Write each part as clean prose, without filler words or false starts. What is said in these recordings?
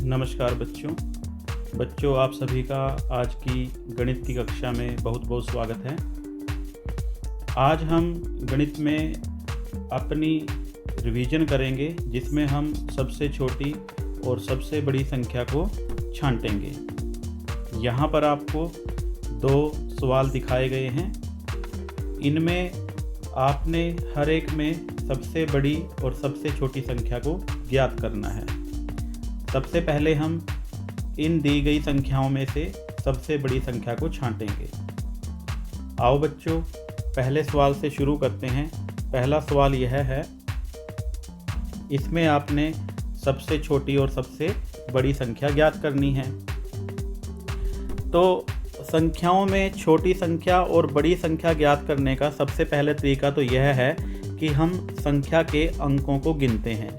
नमस्कार बच्चों, आप सभी का आज की गणित की कक्षा में बहुत बहुत स्वागत है। आज हम गणित में अपनी रिवीजन करेंगे, जिसमें हम सबसे छोटी और सबसे बड़ी संख्या को छांटेंगे। यहाँ पर आपको दो सवाल दिखाए गए हैं। इनमें आपने हर एक में सबसे बड़ी और सबसे छोटी संख्या को ज्ञात करना है। सबसे पहले हम इन दी गई संख्याओं में से सबसे बड़ी संख्या को छांटेंगे। आओ बच्चों, पहले सवाल से शुरू करते हैं। पहला सवाल यह है, इसमें आपने सबसे छोटी और सबसे बड़ी संख्या ज्ञात करनी है। तो संख्याओं में छोटी संख्या और बड़ी संख्या ज्ञात करने का सबसे पहले तरीका तो यह है कि हम संख्या के अंकों को गिनते हैं।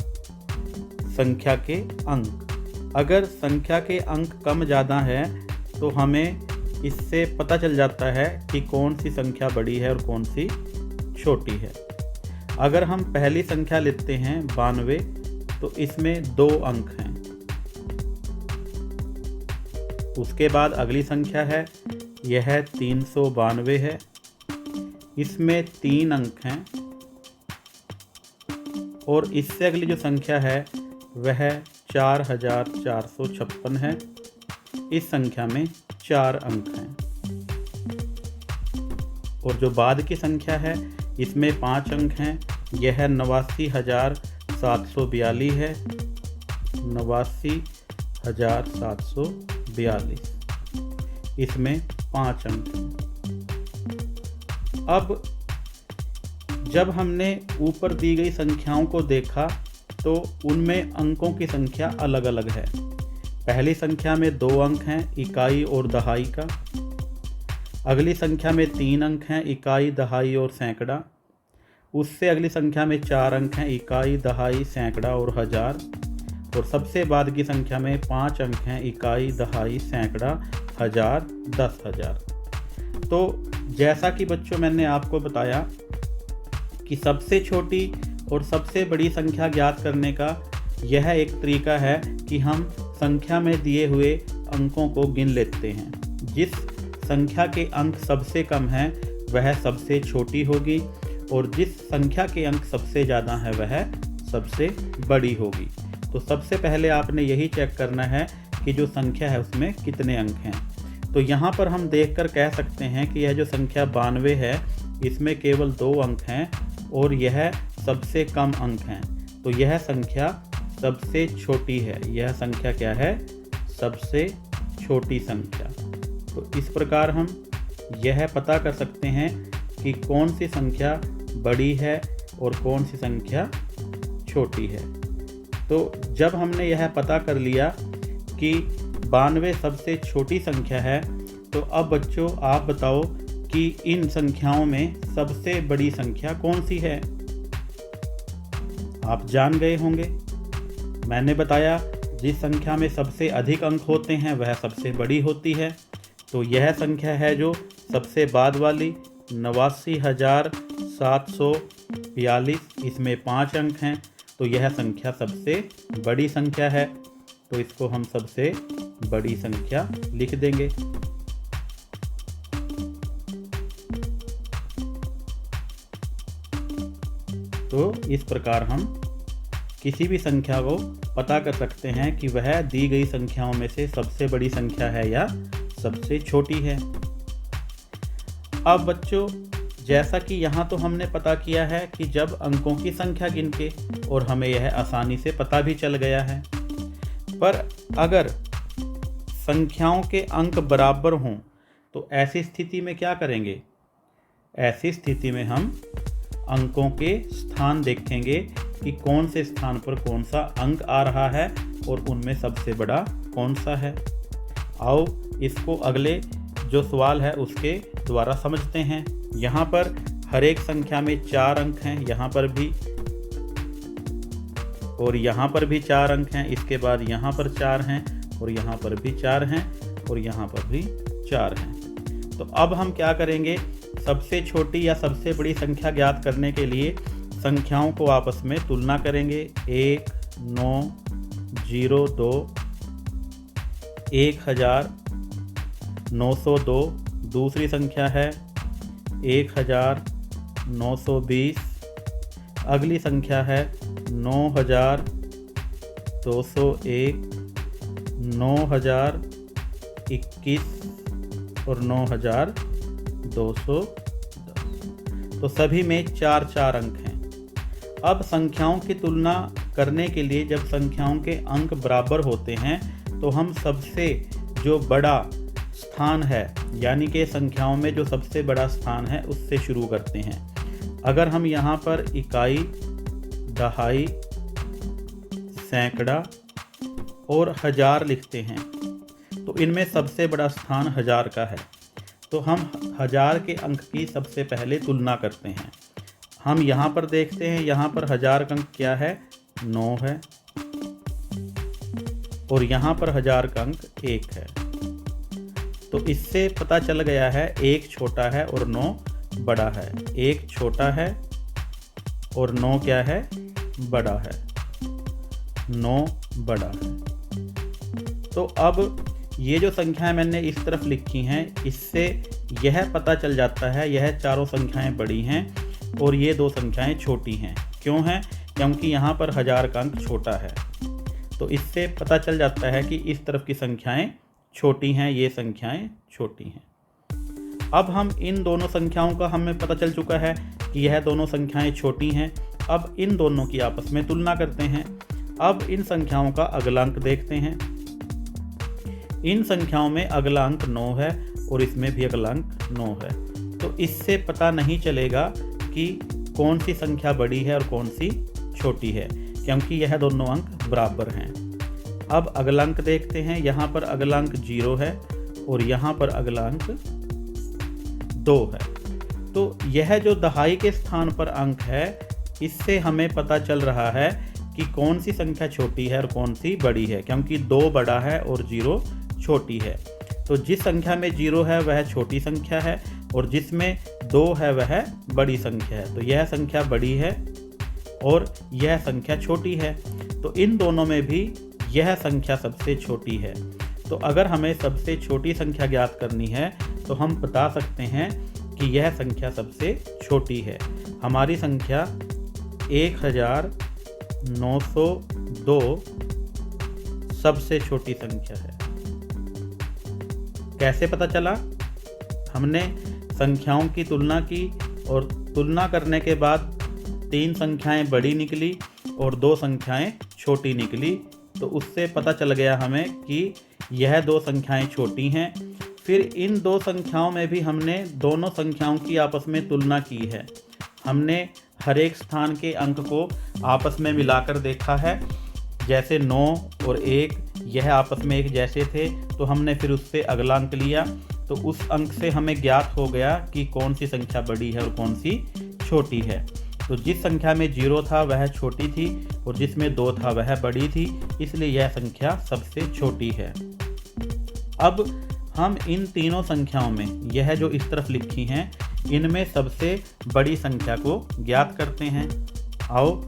संख्या के अंक, अगर संख्या के अंक कम ज़्यादा है तो हमें इससे पता चल जाता है कि कौन सी संख्या बड़ी है और कौन सी छोटी है। अगर हम पहली संख्या लेते हैं 92, तो इसमें 2 अंक हैं। उसके बाद अगली संख्या है, यह 392 है, इसमें 3 अंक हैं। और इससे अगली जो संख्या है वह 4456 है, इस संख्या में 4 अंक हैं। और जो बाद की संख्या है इसमें 5 अंक हैं, यह 89742 है, 89742, इसमें 5 अंक हैं। अब जब हमने ऊपर दी गई संख्याओं को देखा तो उनमें अंकों की संख्या अलग अलग है। पहली संख्या में 2 अंक हैं, इकाई और दहाई का। अगली संख्या में 3 अंक हैं, इकाई, दहाई और सैकड़ा। उससे अगली संख्या में 4 अंक हैं, इकाई, दहाई, सैकड़ा और हजार। और सबसे बाद की संख्या में 5 अंक हैं, इकाई, दहाई, सैकड़ा, हजार, 10,000। तो जैसा कि बच्चों मैंने आपको बताया कि सबसे छोटी और सबसे बड़ी संख्या ज्ञात करने का यह एक तरीका है कि हम संख्या में दिए हुए अंकों को गिन लेते हैं। जिस संख्या के अंक सबसे कम हैं वह सबसे छोटी होगी, और जिस संख्या के अंक सबसे ज़्यादा हैं वह सबसे बड़ी होगी। तो सबसे पहले आपने यही चेक करना है कि जो संख्या है उसमें कितने अंक हैं। तो यहाँ पर हम देखकर कह सकते हैं कि यह जो संख्या 92 है इसमें केवल 2 अंक हैं और यह सबसे कम अंक हैं। तो यह संख्या सबसे छोटी है। यह संख्या क्या है? सबसे छोटी संख्या। तो इस प्रकार हम यह पता कर सकते हैं कि कौन सी संख्या बड़ी है और कौन सी संख्या छोटी है। तो जब हमने यह पता कर लिया कि 92 सबसे छोटी संख्या है, तो अब बच्चों आप बताओ कि इन संख्याओं में सबसे बड़ी संख्या कौन सी है? आप जान गए होंगे। मैंने बताया जिस संख्या में सबसे अधिक अंक होते हैं वह सबसे बड़ी होती है। तो यह संख्या है जो सबसे बाद वाली 89,742, इसमें 5 अंक हैं। तो यह संख्या सबसे बड़ी संख्या है। तो इसको हम सबसे बड़ी संख्या लिख देंगे। तो इस प्रकार हम किसी भी संख्या को पता कर सकते हैं कि वह दी गई संख्याओं में से सबसे बड़ी संख्या है या सबसे छोटी है। अब बच्चों, जैसा कि यहाँ तो हमने पता किया है कि जब अंकों की संख्या गिन के, और हमें यह आसानी से पता भी चल गया है। पर अगर संख्याओं के अंक बराबर हों तो ऐसी स्थिति में क्या करेंगे? ऐसी स्थिति में हम अंकों के स्थान देखेंगे कि कौन से स्थान पर कौन सा अंक आ रहा है और उनमें सबसे बड़ा कौन सा है। आओ इसको अगले जो सवाल है उसके द्वारा समझते हैं। यहाँ पर हर एक संख्या में 4 अंक हैं, यहाँ पर भी और यहाँ पर भी 4 अंक हैं। इसके बाद यहाँ पर 4 हैं और यहाँ पर भी 4 हैं और यहाँ पर भी 4 हैं। तो अब हम क्या करेंगे? सबसे छोटी या सबसे बड़ी संख्या ज्ञात करने के लिए संख्याओं को आपस में तुलना करेंगे। 1, 9, 0, 2 1902 दूसरी संख्या है 1920, अगली संख्या है 9201, 9021 और 9210। तो सभी में 4-4 अंक हैं। अब संख्याओं की तुलना करने के लिए जब संख्याओं के अंक बराबर होते हैं तो हम सबसे जो बड़ा स्थान है, यानी कि संख्याओं में जो सबसे बड़ा स्थान है, उससे शुरू करते हैं। अगर हम यहाँ पर इकाई, दहाई, सैकड़ा और हजार लिखते हैं तो इनमें सबसे बड़ा स्थान हजार का है। तो हम हजार के अंक की सबसे पहले तुलना करते हैं। हम यहाँ पर देखते हैं, यहाँ पर हजार का अंक क्या है, 9 है, और यहाँ पर हजार का अंक 1 है। तो इससे पता चल गया है 1 छोटा है और 9 बड़ा है। 1 छोटा है और 9 क्या है, बड़ा है। 9 बड़ा है। तो अब ये जो संख्याएं मैंने इस तरफ लिखी हैं, इससे यह पता चल जाता है यह चारों संख्याएं बड़ी हैं और ये 2 संख्याएं छोटी हैं। क्यों हैं? क्योंकि यहाँ पर हजार का अंक छोटा है। तो इससे पता चल जाता है कि इस तरफ की संख्याएं छोटी हैं, ये संख्याएं छोटी हैं। अब हम इन दोनों संख्याओं का हमें पता चल चुका है कि यह दोनों संख्याएं छोटी हैं। अब इन दोनों की आपस में तुलना करते हैं। अब इन संख्याओं का अगला अंक देखते हैं। इन संख्याओं में अगला अंक 9 है और इसमें भी अगला अंक 9 है। तो इससे पता नहीं चलेगा कि कौन सी संख्या बड़ी है और कौन सी छोटी है, क्योंकि यह दोनों अंक बराबर हैं। अब अगला अंक देखते हैं। यहाँ पर अगला अंक 0 है और यहाँ पर अगला अंक 2 है। तो यह जो दहाई के स्थान पर अंक है, इससे हमें पता चल रहा है कि कौन सी संख्या छोटी है और कौन सी बड़ी है, क्योंकि 2 बड़ा है और 0 छोटी है। तो जिस संख्या में 0 है वह छोटी संख्या है और जिसमें 2 है वह बड़ी संख्या है। तो यह संख्या बड़ी है और यह संख्या छोटी है। तो इन दोनों में भी यह संख्या सबसे छोटी है। तो अगर हमें सबसे छोटी संख्या ज्ञात करनी है तो हम बता सकते हैं कि यह संख्या सबसे छोटी है। हमारी संख्या 1902 सबसे छोटी संख्या है। कैसे पता चला? हमने संख्याओं की तुलना की और तुलना करने के बाद 3 संख्याएं बड़ी निकली और 2 संख्याएं छोटी निकली। तो उससे पता चल गया हमें कि यह 2 संख्याएं छोटी हैं। फिर इन 2 संख्याओं में भी हमने दोनों संख्याओं की आपस में तुलना की है। हमने हर एक स्थान के अंक को आपस में मिलाकर देखा है। जैसे 9 और 1 यह आपस में एक जैसे थे, तो हमने फिर उससे अगला अंक लिया। तो उस अंक से हमें ज्ञात हो गया कि कौन सी संख्या बड़ी है और कौन सी छोटी है। तो जिस संख्या में 0 था वह छोटी थी और जिसमें 2 था वह बड़ी थी, इसलिए यह संख्या सबसे छोटी है। अब हम इन तीनों संख्याओं में, यह जो इस तरफ लिखी हैं, इनमें सबसे बड़ी संख्या को ज्ञात करते हैं। आओ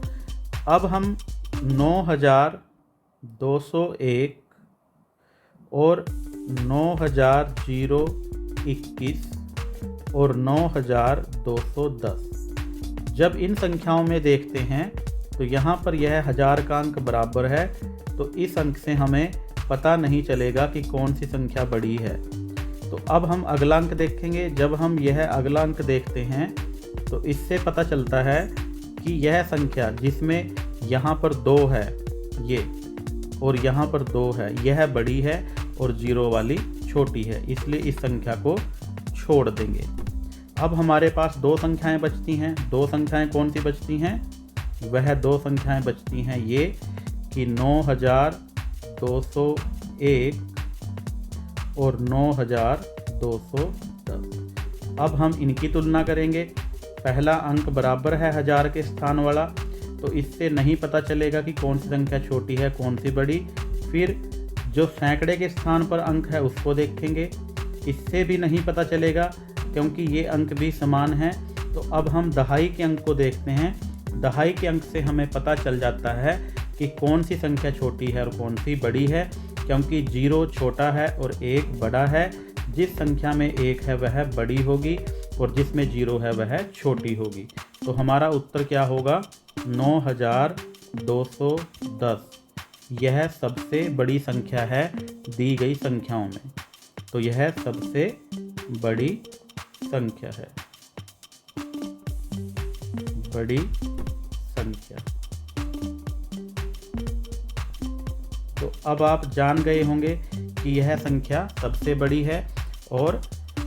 अब हम 9201 और 9021 और 9210 जब इन संख्याओं में देखते हैं तो यहाँ पर यह हजार का अंक बराबर है। तो इस अंक से हमें पता नहीं चलेगा कि कौन सी संख्या बड़ी है। तो अब हम अगला अंक देखेंगे। जब हम यह अगला अंक देखते हैं तो इससे पता चलता है कि यह संख्या जिसमें यहाँ पर 2 है ये और यहाँ पर 2 है, यह बड़ी है और 0 वाली छोटी है, इसलिए इस संख्या को छोड़ देंगे। अब हमारे पास 2 संख्याएं बचती हैं। 2 संख्याएं कौन सी बचती हैं? वह 2 संख्याएं बचती हैं ये कि 9201 और 9210। अब हम इनकी तुलना करेंगे। पहला अंक बराबर है हजार के स्थान वाला, तो इससे नहीं पता चलेगा कि कौन सी संख्या छोटी है कौन सी बड़ी। फिर जो सैकड़े के स्थान पर अंक है उसको देखेंगे, इससे भी नहीं पता चलेगा क्योंकि ये अंक भी समान हैं। तो अब हम दहाई के अंक को देखते हैं। दहाई के अंक से हमें पता चल जाता है कि कौन सी संख्या छोटी है और कौन सी बड़ी है। क्योंकि 0 छोटा है और 1 बड़ा है। जिस संख्या में 1 है वह बड़ी होगी और जिसमें 0 है वह छोटी होगी। तो हमारा उत्तर क्या होगा? 9210। यह सबसे बड़ी संख्या है दी गई संख्याओं में। तो यह सबसे बड़ी संख्या है, बड़ी संख्या। तो अब आप जान गए होंगे कि यह संख्या सबसे बड़ी है और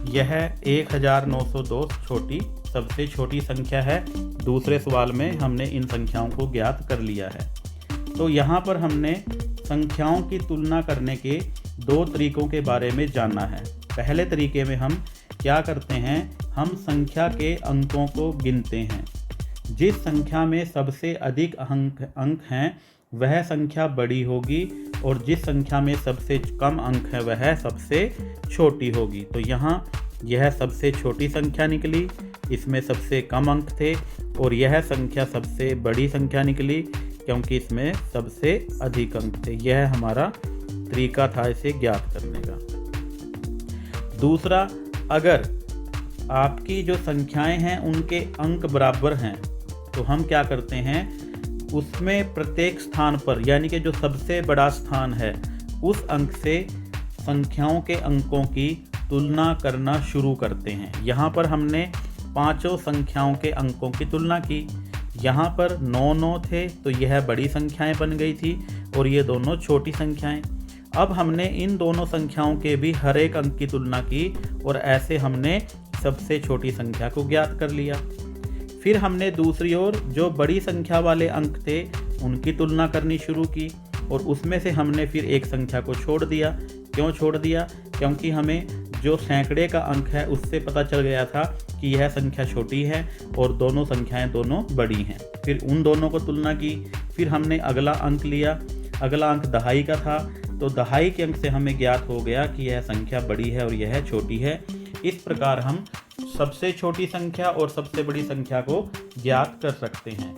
यह 1902 सबसे छोटी संख्या है। दूसरे सवाल में हमने इन संख्याओं को ज्ञात कर लिया है। तो यहाँ पर हमने संख्याओं की तुलना करने के 2 तरीकों के बारे में जाना है। पहले तरीके में हम क्या करते हैं? हम संख्या के अंकों को गिनते हैं। जिस संख्या में सबसे अधिक अंक हैं वह संख्या बड़ी होगी और जिस संख्या में सबसे कम अंक है वह सबसे छोटी होगी। तो यहाँ यह सबसे छोटी संख्या निकली, इसमें सबसे कम अंक थे, और यह संख्या सबसे बड़ी संख्या निकली क्योंकि इसमें सबसे अधिक अंक थे। यह हमारा तरीका था इसे ज्ञात करने का। दूसरा, अगर आपकी जो संख्याएं हैं उनके अंक बराबर हैं तो हम क्या करते हैं? उसमें प्रत्येक स्थान पर, यानी कि जो सबसे बड़ा स्थान है उस अंक से संख्याओं के अंकों की तुलना करना शुरू करते हैं। यहाँ पर हमने पांचों संख्याओं के अंकों की तुलना की। यहाँ पर 9 थे तो यह बड़ी संख्याएं बन गई थी और ये दोनों छोटी संख्याएं। अब हमने इन दोनों संख्याओं के भी हर एक अंक की तुलना की और ऐसे हमने सबसे छोटी संख्या को ज्ञात कर लिया। फिर हमने दूसरी ओर जो बड़ी संख्या वाले अंक थे उनकी तुलना करनी शुरू की और उसमें से हमने फिर एक संख्या को छोड़ दिया। क्यों छोड़ दिया? क्योंकि हमें जो सैकड़े का अंक है उससे पता चल गया था कि यह संख्या छोटी है और दोनों संख्याएं दोनों बड़ी हैं। फिर उन दोनों को तुलना की। फिर हमने अगला अंक लिया। अगला अंक दहाई का था तो दहाई के अंक से हमें ज्ञात हो गया कि यह संख्या बड़ी है और यह छोटी है। इस प्रकार हम सबसे छोटी संख्या और सबसे बड़ी संख्या को ज्ञात कर सकते हैं।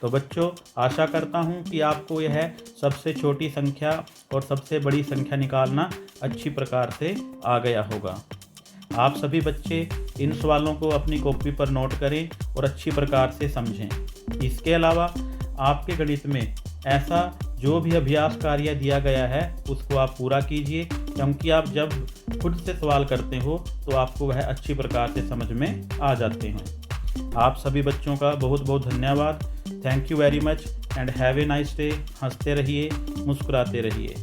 तो बच्चों, आशा करता हूँ कि आपको यह सबसे छोटी संख्या और सबसे बड़ी संख्या निकालना अच्छी प्रकार से आ गया होगा। आप सभी बच्चे इन सवालों को अपनी कॉपी पर नोट करें और अच्छी प्रकार से समझें। इसके अलावा आपके गणित में ऐसा जो भी अभ्यास कार्य दिया गया है उसको आप पूरा कीजिए, क्योंकि आप जब खुद से सवाल करते हो तो आपको वह अच्छी प्रकार से समझ में आ जाते हैं। आप सभी बच्चों का बहुत बहुत धन्यवाद। Thank you very much and have a nice day. हंसते रहिए, मुस्कुराते रहिए।